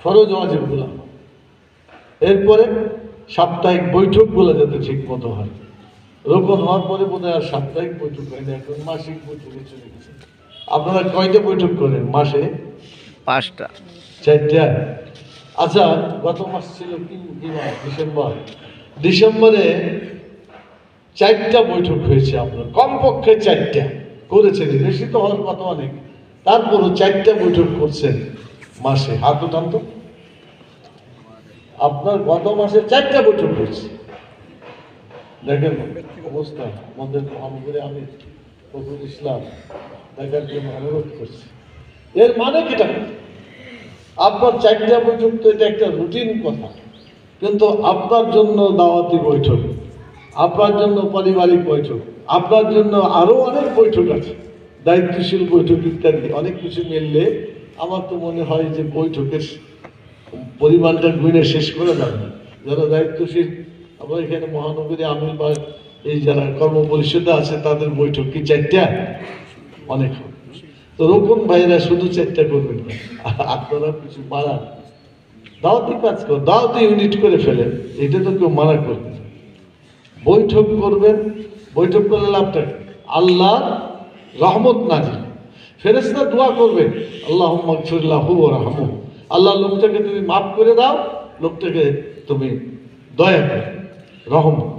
ফরজ ওয়াজিবগুলো। এরপরে সাপ্তাহিক বৈঠকগুলো যাতে ঠিক মতো হয়। রোপণ হওয়ার পরে বোধহয় আর সাপ্তাহিক বৈঠক হয় না, এখন মাসিক বৈঠকে চলে গেছে। আপনারা কয়টা বৈঠক করেন মাসে?
5টা।
4টা। আচ্ছা, গত মাস ছিল কি মাস? ডিসেম্বরে 4টা বৈঠক হয়েছে আপনার, কমপক্ষে 4টা করেছেন। বেশি তো হওয়ার কথা অনেক, তারপরও 4টা বৈঠক করছেন মাসে। হাত উঠান তো। আপনার গত মাসে 4টা বৈঠক হয়েছে। দেখেন অবস্থা। আমাদের মহানগরে আমি ফখরুল ইসলাম দেখার জন্য অনুরোধ করছি। এর মানে কিটা? আপনার 4টা বৈঠক তো এটা একটা রুটিন কথা, কিন্তু আপনার জন্য দাওয়াতি বৈঠক, আপনার জন্য পারিবারিক বৈঠক, আপনার জন্য আরো অনেক বৈঠক আছে, দায়িত্বশীল বৈঠক ইত্যাদি অনেক কিছু মিললে আমার তো মনে হয় যে বৈঠকের পরিমাণটা গুণে শেষ করে যাবে না। যারা দায়িত্বশীল, আমরা এখানে মহানগরী আমির বা এই যারা কর্ম পরিষদে আছে, তাদের বৈঠক কি 4টা? অনেক হবে। তো রোপণ ভাইরা শুধু 4টা করবেন না, আপনারা কিছু বাড়ান, দাওয়াতি কাজ করেন, দাওয়াতি ইউনিট করে ফেলেন, এটা তো কেউ মানা করবে না। বৈঠক করবেন, বৈঠক করলে লাভটা আল্লাহ রহমত নাজিল, ফেরেশতা দোয়া করবেন, আল্লাহুম্মা গফির লাহু ওয়ারহামহু, আল্লাহ লোকটাকে তুমি মাফ করে দাও, লোকটাকে তুমি দয়া করো, রহমত।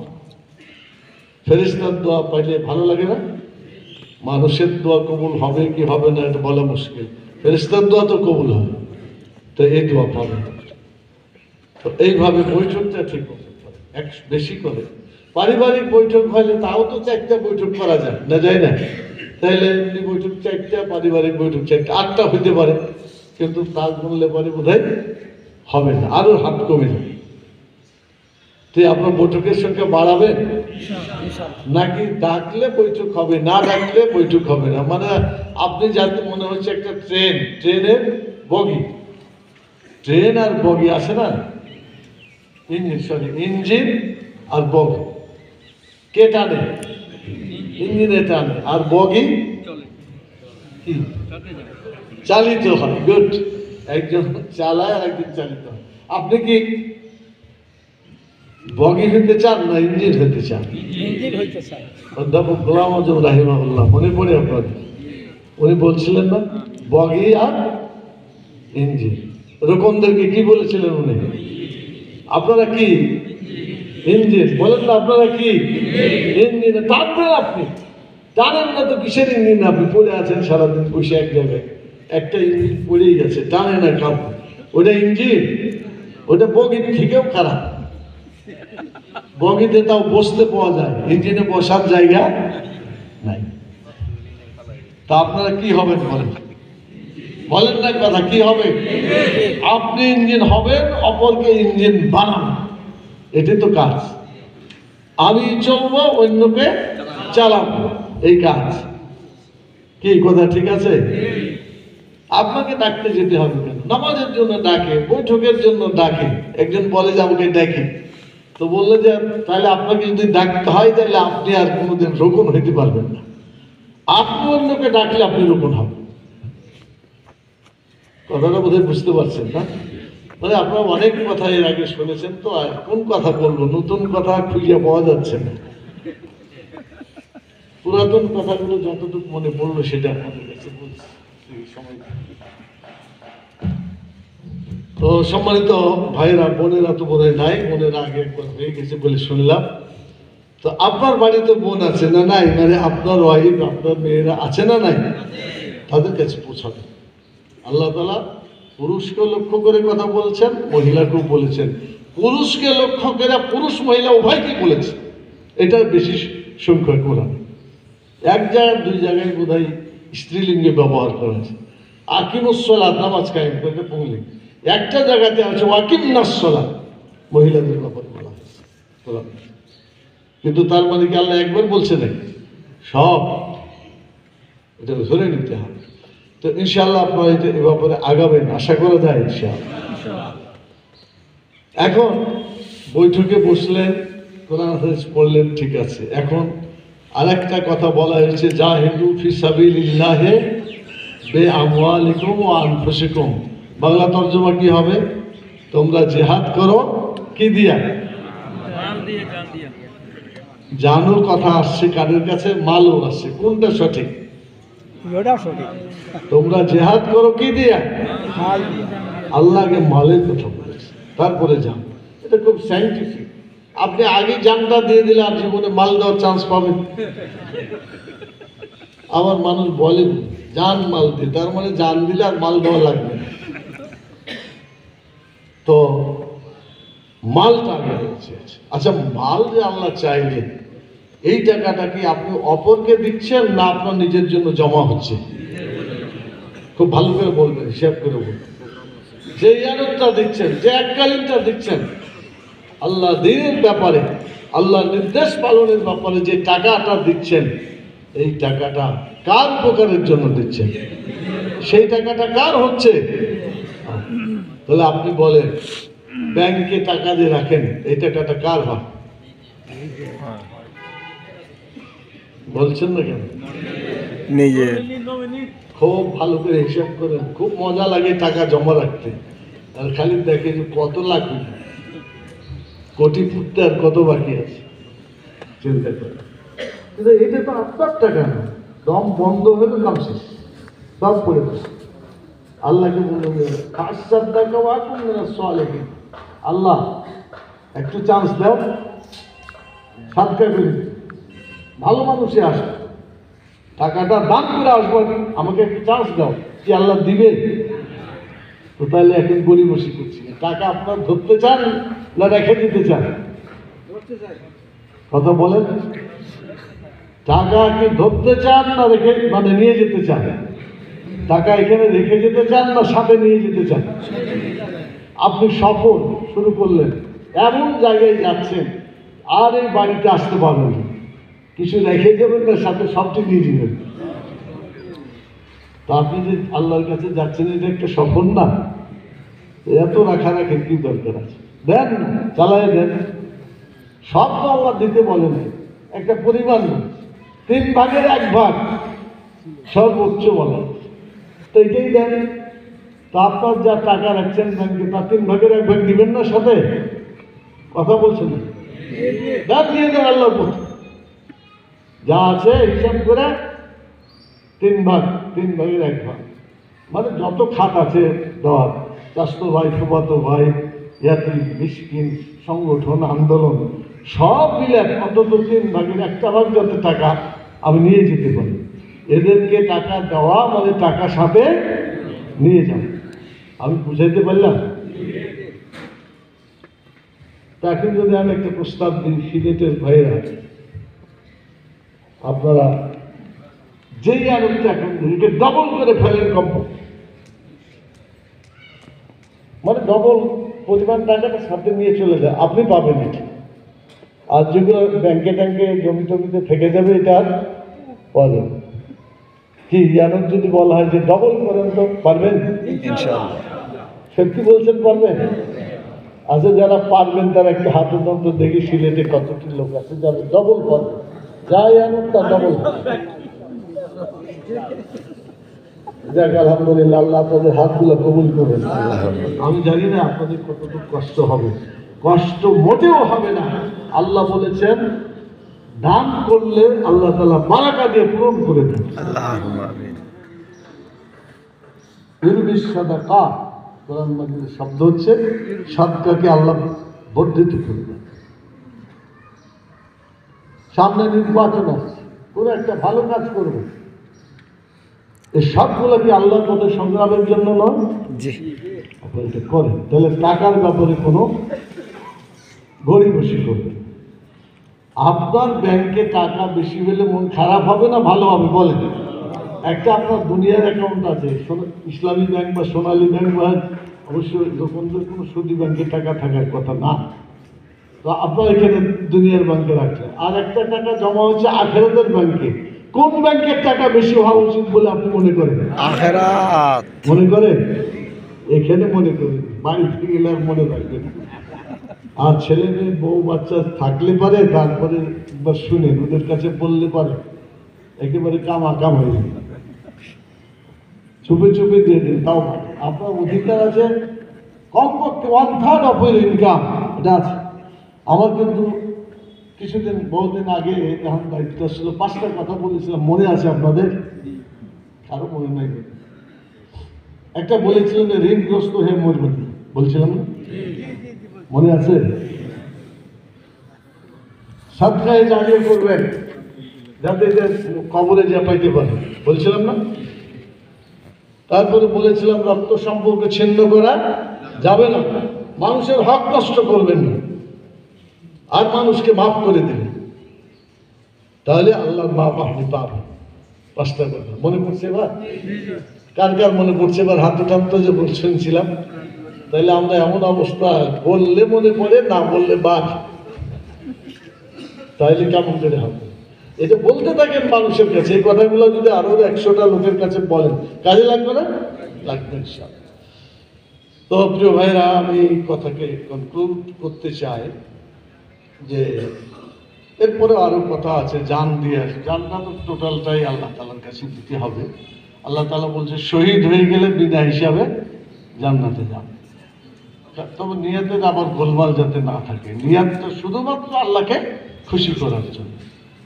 ফেরেশতার দোয়া পাইলে ভালো লাগে না? মানুষের দোয়া কবুল হবে কি হবে না এটা বলা মুশকিল, ফেরেশতার দোয়া তো কবুল হবে, তো এই দোয়া পাবে। তো এইভাবে বৈঠকটা ঠিক করতে পারে, বেশি করে। পারিবারিক বৈঠক হলে তাও তো 4টা বৈঠক করা যায় না, যায় না? তাইলে এমনি বৈঠক 4টা, পারিবারিক বৈঠক 4টা, 8টা হইতে পারে, কিন্তু তার বললে পরে বোধহয় হবে না, আরো হাত কমে যাবে। তো আপনার বৈঠকের সংখ্যা বাড়াবেন, নাকি ডাকলে বৈঠক হবে, না ডাকলে বৈঠক হবে না? মানে আপনি যাতে মনে হচ্ছে একটা ট্রেনের বগি, ট্রেন আর বগি আছে না, ইঞ্জিন আর বগি, কে টানে? ইঞ্জিনে টানে, আর বগি কি চালিত হয়। গুড, একজন চালায় আর একজন চালিত হয়। আপনি কি বগি হইতে চান না ইঞ্জিন হইতে চান? অধ্যাপক গোলাম আজম রাহিমাহুল্লাহ, মনে পড়ে আপনার, উনি বলছিলেন না বগি আর ইঞ্জিন। রোকনদেরকে কি বলেছিলেন উনি? আপনারা কি ইঞ্জিন বলেন না? আপনারা কি ইঞ্জিন? টানবেন আপনি, টানেন না তো কিসের ইঞ্জিন? আপনি পড়ে আছেন সারাদিন বসে এক জায়গায়, একটা ইঞ্জিন পড়েই গেছে, টানে না কাপ, ওটা ইঞ্জিন? ওটা বগির থেকেও খারাপ। বগিতে তাও বসতে পাওয়া যায়, ইঞ্জিনে বসার জায়গা নাই। তা আপনারা কি হবেন বলেন? বলেন না কথা, কি হবে? আপনি ইঞ্জিন হবেন, অপরকে ইঞ্জিন বানান, এটাই তো কাজ। আমি চলবো, অন্যকে চালাবো, এই কাজ। কি কথা ঠিক আছে? আপনাকে ডাকতে যেতে হবে কেন? নামাজের জন্য ডাকে, বৈঠকের জন্য ডাকে। একজন বলে যে আমাকে ডাকে, তো বললে যে তাহলে আপনাকে যদি ডাকতে হয় তাহলে আপনি আর কোনোদিন রোকন হইতে পারবেন না। আপনি অন্যকে ডাকলে আপনি রোকন হবেন। কথাটা বোধহয় বুঝতে পারছেন না? মানে আপনারা অনেক কথা এর আগে শুনেছেন, তো আর কোন কথা বলবো? নতুন কথা খুঁজে পাওয়া যাচ্ছে না। পুরাতন কথাগুলো যতটুকু মনে পড়লো সেটা আপনাদের কাছে বলছি। তো সম্মানিত ভাইরা, বোনেরা তো বোধহয় নাই, বোনেরা আগে একবার হয়ে গেছে বলে শুনলাম। তো আপনার বাড়িতে বোন আছে না নাই? মানে আপনার ওয়াইফ, আপনার মেয়েরা আছে না নাই? তাদের কাছে পৌঁছাবে। আল্লাহ তাআলা পুরুষকে লক্ষ্য করে কথা বলছেন, মহিলাকেও বলেছেন। পুরুষকে লক্ষ্য করে পুরুষ মহিলা উভয়কে বলেছে। এটা বেশি সংখ্যক কোরআন। এক জায়গায়, দুই জায়গায় বোধহয় স্ত্রীলিঙ্গে ব্যবহার করা আছে। আকিমুস সালাত, নামাজ কায়েম করে পুংলিঙ্গ। একটা জায়গাতে আছে ওয়াকিমনাস সালাত, মহিলাদের ব্যাপারে বলা হয়েছে কোরআন। কিন্তু তার মানে কি আল্লাহ একবার বলছে নাকি? সব এটা ধরে নিতে হবে। তো ইনশাআল্লাহ আপনারা এটা এ ব্যাপারে আগাবেন, আশা করা যায় ইনশাআল্লাহ। এখন বৈঠকে বসলেন, কোরআন হাদিস পড়লেন, ঠিক আছে। এখন আরেকটা কথা বলা হয়েছে, জাহিদু ফি সাবিলিল্লাহি বিআমওয়ালিকুম ওয়া আনফুসিকুম। বাংলা তর্জমা কি হবে? তোমরা জিহাদ করো কি দিয়া? জানুর কথা আসছে কাদের কাছে? মালও আসছে। কোনটা সঠিক? তোমরা জিহাদ করো কি দিয়া? আল্লাহকে মালের কথা বলেছে, তারপরে যান। এটা খুব সাইন্টিফিক। আপনি আগে জানটা দিয়ে দিলে আর জীবনে মাল দেওয়ার চান্স পাবেন। আবার মানুষ বলেন জান মাল দিয়ে, তার মানে জান দিলে আর মাল দেওয়া লাগবে না। তো মালটা আগে হচ্ছে। আচ্ছা, মাল যে আল্লাহ চাইলেন, এই টাকাটা কি আপনি অপরকে দিচ্ছেন না আপনার নিজের জন্য জমা হচ্ছে? খুব ভালো করে বলবেন, হিসাব করে বলবেন। যে ইয়ারতটা দিচ্ছেন, যে এককালীনটা দিচ্ছেন, আল্লাহ দ্বীনের ব্যাপারে, আল্লাহ নির্দেশ পালনের ব্যাপারে যে টাকাটা দিচ্ছেন, এই টাকাটা কার উপকারের জন্য দিচ্ছেন? সেই টাকাটা কার হচ্ছে? তাহলে আপনি বলেন, ব্যাংকে টাকা দিয়ে রাখেন, এই টাকাটা কার হয়? বলছেন না কেন?
নিজের।
খুব ভালো করে হিসাব করেন। খুব মজা লাগে টাকা জমা রাখতে। আর খালি দেখে যে কত লাখ কোটি ফুটতে আর কত বাকি আছে, চিন্তা করে। কিন্তু এটা তো আপনার টাকা না, দম বন্ধ হলে কাম শেষ, সব পড়ে গেছে। আল্লাহকে বলবেন, আল্লাহ একটু চান্স দাও, সাদকা করে ভালো মানুষে আসবে, টাকাটা দান করে আসবো, আমাকে একটু চান্স দাও। কি আল্লাহ দিবে? তো তাহলে এখন গরিব বসে করছি। টাকা আপনার ধরতে চান না রেখে দিতে চান? কথা বলেন। টাকা কি ধরতে চান না রেখে মানে নিয়ে যেতে চান? টাকা এখানে রেখে যেতে চান না সাথে নিয়ে যেতে চান? আপনি সফর শুরু করলেন, এমন জায়গায় যাচ্ছেন আর এই বাড়িতে আসতে পারবেন না, কিছু রেখে যাবেন না সাথে সবটি নিয়ে যাবেন। তা আপনি যে আল্লাহর কাছে যাচ্ছেন, এটা একটা সফর না? এত রাখার কি দরকার আছে? দেন না, চালায় দেন। সব তো আল্লাহ দিতে বলেন, একটা পরিবার না, 3 ভাগের 1 ভাগ সর্বোচ্চ বলে, তো এটাই দেন। তা আপনার যা টাকা রাখছেন ব্যাংকে, তা 3 ভাগের 1 ভাগ দিবেন না সাথে? কথা বলছেন না? দেন, দিয়ে দেন আল্লাহর পথে। যা আছে হিসাব করে 3 ভাগের 1 ভাগ, মানে যত খাত আছে দেওয়ার, চাষতো ভাই, ফুফাতো ভাই, ইয়াতিম, মিসকিন, সংগঠন, আন্দোলন সব মিলে অন্তত 3 ভাগের 1টা ভাগ যাতে টাকা আমি নিয়ে যেতে পারি। এদেরকে টাকা দেওয়া মানে টাকা সাথে নিয়ে যাও। আমি বুঝাইতে পারলাম? তা এখন যদি আমি একটা প্রস্তাব দিই, সিলেটের ভাইয়েরা, আপনারা যেই আনন্দটা এখন একে ডবল করে ফেলেন, কমপক্ষে মানে ডবল পরিমাণ টাকাটা সাথে নিয়ে চলে যায়, আপনি পাবেন এটা। আর যেগুলো ব্যাংকে ট্যাঙ্কে জমি টমিতে থেকে যাবে, এটা আর পাওয়া যাবে কি? জানেন, যদি বলা হয় যে ডবল করেন তো পারবেন?
ইনশাআল্লাহ।
সত্যি বলছেন পারবেন? আচ্ছা, যারা পারবেন তারা একটা হাততন্ত্র দেখি, সিলেটে কতটি লোক আছে যারা ডবল করবে, যাই আনুন তা ডবল। যাক, আলহামদুলিল্লাহ, আল্লাহ আপনাদের হাতগুলো কবুল করবেন। আমি জানি না আপনাদের কতটুকু কষ্ট হবে, কষ্ট মোটেও হবে না। আল্লাহ বলেছেন দান করলে আল্লাহ তাআলা বারাকা দিয়ে পূরণ করে দেন।
আল্লাহুম্মা আমিন।
ইরবিস সাদাকা, কোরআন মাজিদের শব্দ হচ্ছে সাদকাকে আল্লাহ বর্ধিত করবে। সামনে নির্বাচন আছে, কোনো একটা ভালো কাজ করবে, এই সবগুলো কি আল্লাহর পথে সংগ্রামের জন্য নয়?
জি।
আপনি এটা করেন, তাহলে টাকার ব্যাপারে কোনো গড়িমসি করবে। আপনার ব্যাংকে টাকা বেশি হলে মন খারাপ হবে না ভালো হবে? বলেন। একটা আপনার দুনিয়ার অ্যাকাউন্ট আছে, ইসলামী ব্যাংক বা সোনালী ব্যাংক, বা অবশ্যই দোকানদের কোনো সুদী ব্যাংকে টাকা থাকার কথা না, তো আপনার এখানে দুনিয়ার ব্যাংকে রাখছেন, আর একটা টাকা জমা হচ্ছে আখেরাতের ব্যাংকে। কোন ব্যাংকের টাকা বেশি হওয়া উচিত বলে আপনি মনে করেন?
আখিরাত।
মনে করেন? এখানে মনে করেন, বাড়িতে গেলে আর মনে রাখবেন। আর ছেলে মেয়ে বউ বাচ্চা থাকলে পারে, তারপরে একবার শুনেন, ওদের কাছে বললে পারে, একেবারে কাম হয়ে যাবে, চুপে চুপে দিয়ে দিন, তাও পারে। আপনার অধিকার আছে কমপক্ষে 1/3 অফ ইনকাম, এটা আছে। আমার কিন্তু কিছুদিন, বহুদিন আগে যখন দায়িত্ব ছিল, 5টা কথা বলেছিলাম, মনে আছে আপনাদের? কারো মনে নাই? একটা বলেছিলাম যে ঋণগ্রস্ত হয়ে মরবে না, বলছিলাম না? মনে আছে? সাদকায়ে জারিয়া করবেন যাতে কবরে যা পাইতে পারে, বলছিলাম না? তারপরে বলেছিলাম রক্ত সম্পর্ক ছিন্ন করা যাবে না, মানুষের হক নষ্ট করবেন না, আর মানুষকে মাফ করে দেবেন, তাহলে আল্লাহর মাফ আপনি পাবেন। 5টা কথা মনে পড়ছে এবার? কার কার মনে পড়ছে এবার? হাত উঠান্ত যে শুনছিলাম। তাহলে আমরা এমন অবস্থা, বললে মনে পড়ে, না বললে বাদ, তাইলে কেমন করে হবে? এটা বলতে থাকেন মানুষের কাছে, এই কথাগুলো যদি আরো 100টা লোকের কাছে বলেন, কাজে লাগবে না? লাগবে ইনশাআল্লাহ। তো প্রিয় ভাইরা, আমি কথাকে কনক্লুড করতে চাই যে এরপরে আরো কথা আছে, জান দিয়ে, জানটা তো টোটালটাই আল্লাহ তাআলার কাছে দিতে হবে। আল্লাহ তাআলা বলছে শহীদ হয়ে গেলে বিদায় হিসাবে জান্নাতে যাবে। তবে নিয়তের আবার গোলমাল যাতে না থাকে, নিয়তটা শুধুমাত্র আল্লাহকে খুশি করার জন্য,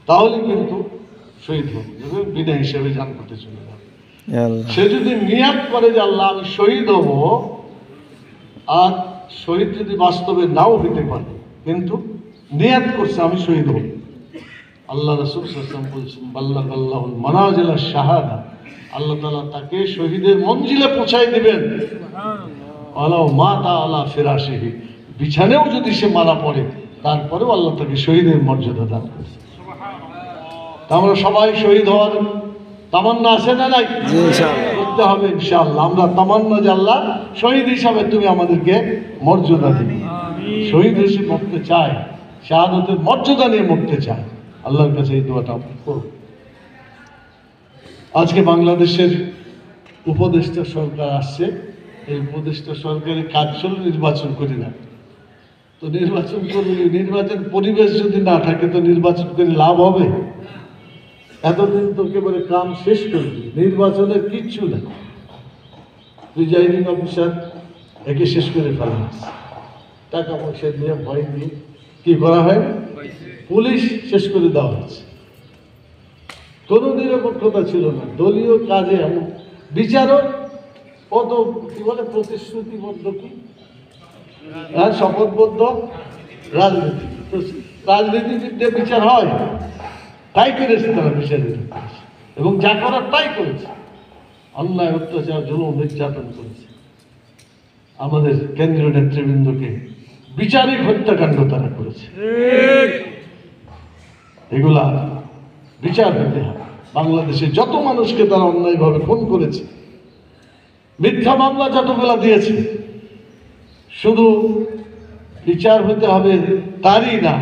তাহলে কিন্তু শহীদ হবে, বিদায় হিসেবে জান্নাতে চলে যাবে। সে যদি নিয়ত করে যে আল্লাহ আমি শহীদ হব, আর শহীদ যদি বাস্তবে নাও হইতে পারে, কিন্তু নিয়ত করছে আমি শহীদ হব, আল্লাহ রাসূল সাল্লাল্লাহু আলাইহি ওয়াসাল্লাম বলছেন বাল্লাগাল্লাহুল মানাজিল আশ-শাহাদা, আল্লাহ তাআলা তাকে শহীদের মঞ্জিলে পৌঁছায় দিবেন। আলাউ মাতা আলা ফিরাশিহি, বিছানেও যদি সে মারা পড়ে, তারপরেও আল্লাহ তাকে শহীদের মর্যাদা দান করছে। তা আমরা সবাই শহীদ হওয়ার তামান্না আছে না নাই?
জি ইনশাআল্লাহ।
করতে হবে ইনশাআল্লাহ। আমরা তামান্না যে আল্লাহ শহীদ হিসাবে তুমি আমাদেরকে মর্যাদা দিবে। শহীদ হিসেবে মরতে চাই, শাহাদতের মর্যাদা নিয়ে মরতে চাই। আল্লাহর কাছে এই দোয়াটা করব। আজকে বাংলাদেশের উপদেষ্টা সরকার আসছে। এই উপদেষ্টা সরকারের কাজ ছিল নির্বাচন করি না, তো নির্বাচন করবে, নির্বাচন পরিবেশ যদি না থাকে তো নির্বাচন করে লাভ হবে? এতদিন তো একেবারে কাম শেষ করবি, নির্বাচনের কিচ্ছু না। প্রিজাইডিং অফিসার একে শেষ করে ফেলা হয়েছে, টাকা পয়সা দিয়ে ভয় দিয়ে কি করা হয়, পুলিশ শেষ করে দেওয়া হয়েছে। কোনো নিরপেক্ষতা ছিল না, দলীয় কাজে এমন বিচারক কত কি বলে প্রতিশ্রুতিবদ্ধ, কি শপথবদ্ধ রাজনীতি। তো রাজনীতিবিদে বিচার হয়, তাই করেছে তারা, বিচারের এবং যা করার তাই করেছে। অন্যায়, অত্যাচার, জুলুম, নির্যাতন করেছে। আমাদের কেন্দ্রীয় নেতৃবৃন্দকে বিচারিক হত্যাকাণ্ড তারা করেছে। এগুলা বিচার হতে হবে। বাংলাদেশে যত মানুষকে তারা অন্যায়ভাবে খুন করেছে, মিথ্যা মামলা যতগুলা দিয়েছে, শুধু বিচার হতে হবে তারই না,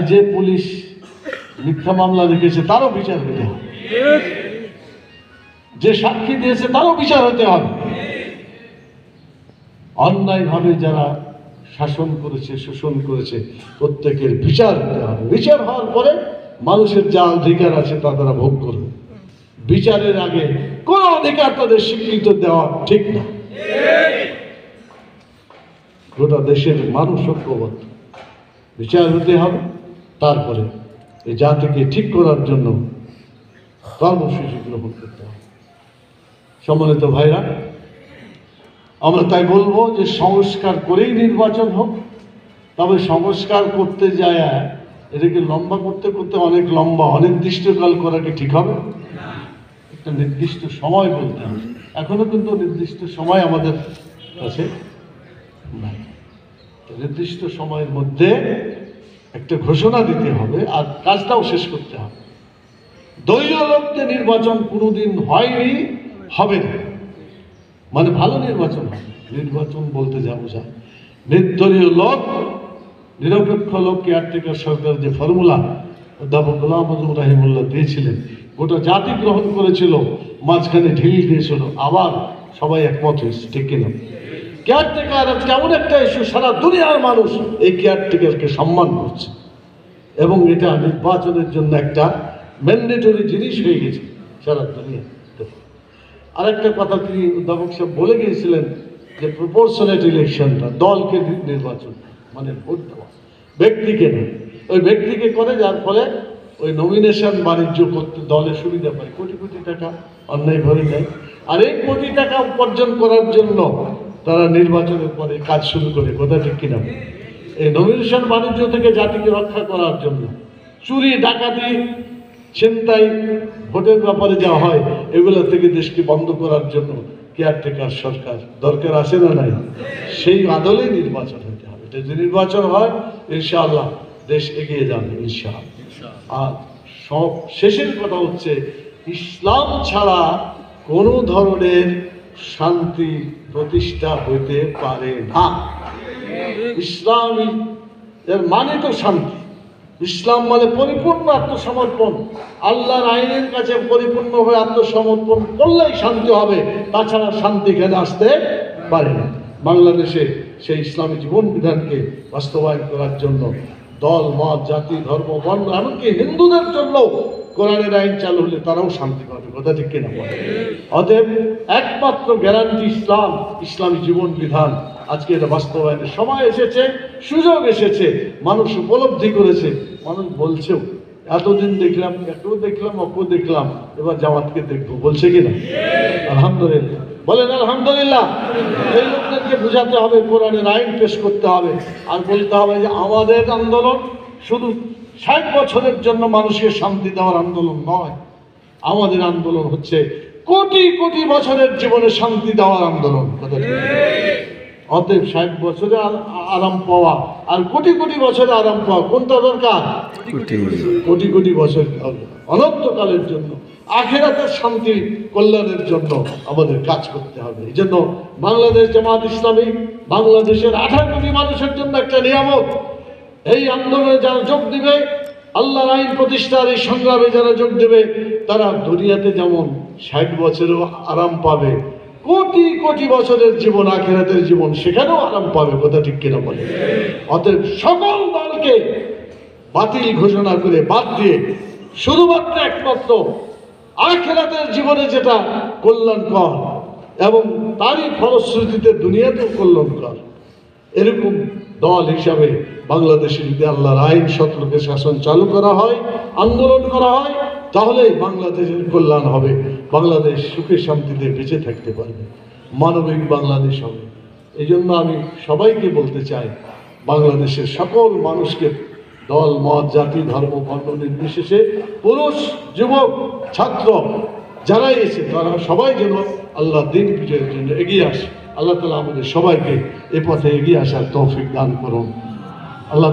যে পুলিশ মিথ্যা মামলা রেখেছে তারও বিচার হতে হবে, যে সাক্ষী দিয়েছে তারও বিচার হতে হবে। অন্যায়ভাবে যারা শাসন করেছে, শোষণ করেছে, প্রত্যেকের বিচার হতে হবে। বিচার হওয়ার পরে মানুষের যা অধিকার আছে তা তারা ভোগ করবে। বিচারের আগে কোন অধিকার তাদের স্বীকৃত দেওয়া ঠিক না। গোটা দেশের মানুষ ঐক্যবদ্ধ, বিচার হতে হবে। তারপরে এই জাতিকে ঠিক করার জন্য কর্মসূচি গ্রহণ করতে হবে। সম্মানিত ভাইরা, আমরা তাই বলবো যে সংস্কার করেই নির্বাচন হোক। তবে সংস্কার করতে যায় এটাকে লম্বা করতে করতে অনেক লম্বা, অনির্দিষ্টকাল করা কি ঠিক হবে? একটা নির্দিষ্ট সময় বলতে হবে। এখনো কিন্তু নির্দিষ্ট সময় আমাদের কাছে নাই। নির্দিষ্ট সময়ের মধ্যে একটা ঘোষণা দিতে হবে আর কাজটাও শেষ করতে হবে। দলীয় লোককে নির্বাচন কোনোদিন হয়নি, হবে না। মানে ভালো নির্বাচন হয়। নির্বাচন বলতে যা বোঝায়, নির্দলীয় লোক, নিরপেক্ষ লোক, কেয়ারটেকার সরকার যে ফর্মুলা অধ্যাপক গোলাম আজম রাহিমুল্লাহ দিয়েছিলেন, গোটা জাতি গ্রহণ করেছিল, মাঝখানে ঢিল দিয়েছিল, আবার সবাই একমত হয়েছে, ঠিক কিনা? কেয়ারটেকার কেমন একটা ইস্যু, সারা দুনিয়ার মানুষ এই কেয়ারটেকারকে সম্মান করছে এবং এটা নির্বাচনের জন্য একটা ম্যান্ডেটরি জিনিস হয়ে গেছে সারা দুনিয়া। আরেকটা কথা তিনি অধ্যাপক সাহেব বলে গিয়েছিলেন যে প্রপোর্শনেট ইলেকশনটা দলকে নির্বাচন, মানে ভোট দেওয়া, ব্যক্তিকে না। ওই ব্যক্তিকে করে, যার ফলে ওই নমিনেশন বাণিজ্য করতে দলে সুবিধা পায়, কোটি কোটি টাকা অন্যায়ভাবে নেয়। আর এই কোটি টাকা উপার্জন করার জন্য তারা নির্বাচনের পরে কাজ শুরু করে, কথা ঠিক কিনা? এই নমিনেশন বাণিজ্য থেকে জাতিকে রক্ষা করার জন্য চুরি, ডাকাতি, ছিনতাই, ভোটের ব্যাপারে যা হয়, এগুলো থেকে দেশকে বন্ধ করার জন্য কেয়ারটেকার সরকার দরকার আছে না নাই? সেই আদলেই নির্বাচন হতে হবে। এটা যদি নির্বাচন হয়, ইনশাআল্লাহ দেশ এগিয়ে যাবে ইনশাআল্লাহ। আর সব শেষের কথা হচ্ছে, ইসলাম ছাড়া কোনো ধরনের শান্তি প্রতিষ্ঠা হইতে পারে না। ইসলাম এর মানে তো শান্তি। ইসলাম মানে পরিপূর্ণ আত্মসমর্পণ, আল্লাহর আইনের কাছে পরিপূর্ণ হয়ে আত্মসমর্পণ করলেই শান্তি হবে, তাছাড়া শান্তি এখানে আসতে পারে না। বাংলাদেশে সেই ইসলামী জীবন বিধানকে বাস্তবায়ন করার জন্য দল, মত, জাতি, ধর্ম, বর্ণ, এমনকি হিন্দুদের জন্য কোরআনের আইন চালু হলে তারাও শান্তি পাবে, কথা ঠিক কিনা? অতএব একমাত্র গ্যারান্টি ইসলাম, ইসলামী জীবন বিধান। আজকে এটা বাস্তবায়নের সময় এসেছে, সুযোগ এসেছে, মানুষ উপলব্ধি করেছে, মানুষ বলছেও। এতদিন দেখলাম, একেও দেখলাম, অকেও দেখলাম, এবার জামাতকে দেখবো, বলছে কিনা? আলহামদুলিল্লাহ বলেন আলহামদুলিল্লাহ। এই লোকদেরকে বোঝাতে হবে, কোরআনের আইন পেশ করতে হবে, আর বলতে হবে যে আমাদের আন্দোলন শুধু 60 বছরের জন্য মানুষের শান্তি দেওয়ার আন্দোলন নয়, আমাদের আন্দোলন হচ্ছে কোটি কোটি বছরের জীবনে শান্তি দেওয়ার আন্দোলন। অতএব 60 বছরে আরাম পাওয়া আর কোটি কোটি বছরে আরাম পাওয়া কোনটা দরকার?
কোটি
কোটি কোটি বছর অনন্তকালের জন্য আখিরাতের শান্তি কল্যাণের জন্য আমাদের কাজ করতে হবে। এই জন্য বাংলাদেশ জামাত ইসলামী বাংলাদেশের 18 কোটি মানুষের জন্য একটা নিয়ামত। এই আন্দোলনে যারা যোগ দিবে, আল্লাহর আইন প্রতিষ্ঠার এই সংগ্রামে যারা যোগ দেবে, তারা দুনিয়াতে যেমন 60 বছরেও আরাম পাবে, কোটি কোটি বছরের জীবন আখিরাতের জীবন সেখানেও আরাম পাবে। কথা ঠিক কিনা বলে? অতএব সকল দলকে বাতিল ঘোষণা করে বাদ দিয়ে শুধুমাত্র একমাত্র আখিরাতের জীবনে যেটা কল্যাণকর এবং তারই ফলশ্রুতিতে দুনিয়াতেও কল্যাণকর, এরকম দল হিসাবে বাংলাদেশে যদি আল্লাহর আইন সতর্কে শাসন চালু করা হয়, আন্দোলন করা হয়, তাহলে বাংলাদেশের কল্যাণ হবে, বাংলাদেশ সুখে শান্তিতে বেঁচে থাকতে পারবে, মানবিক বাংলাদেশ হবে। এই জন্য আমি সবাইকে বলতে চাই, বাংলাদেশের সকল মানুষকে দল মত জাতি ধর্ম বর্ণ নির্বিশেষে পুরুষ যুবক ছাত্র যারাই এসে তারা সবাই যেন আল্লাহ দিন বিজয়ের জন্য এগিয়ে আসে। আল্লাহ তাআলা আমাদের সবাইকে এ পথে এগিয়ে আসার তৌফিক দান করুন। আল্লাহ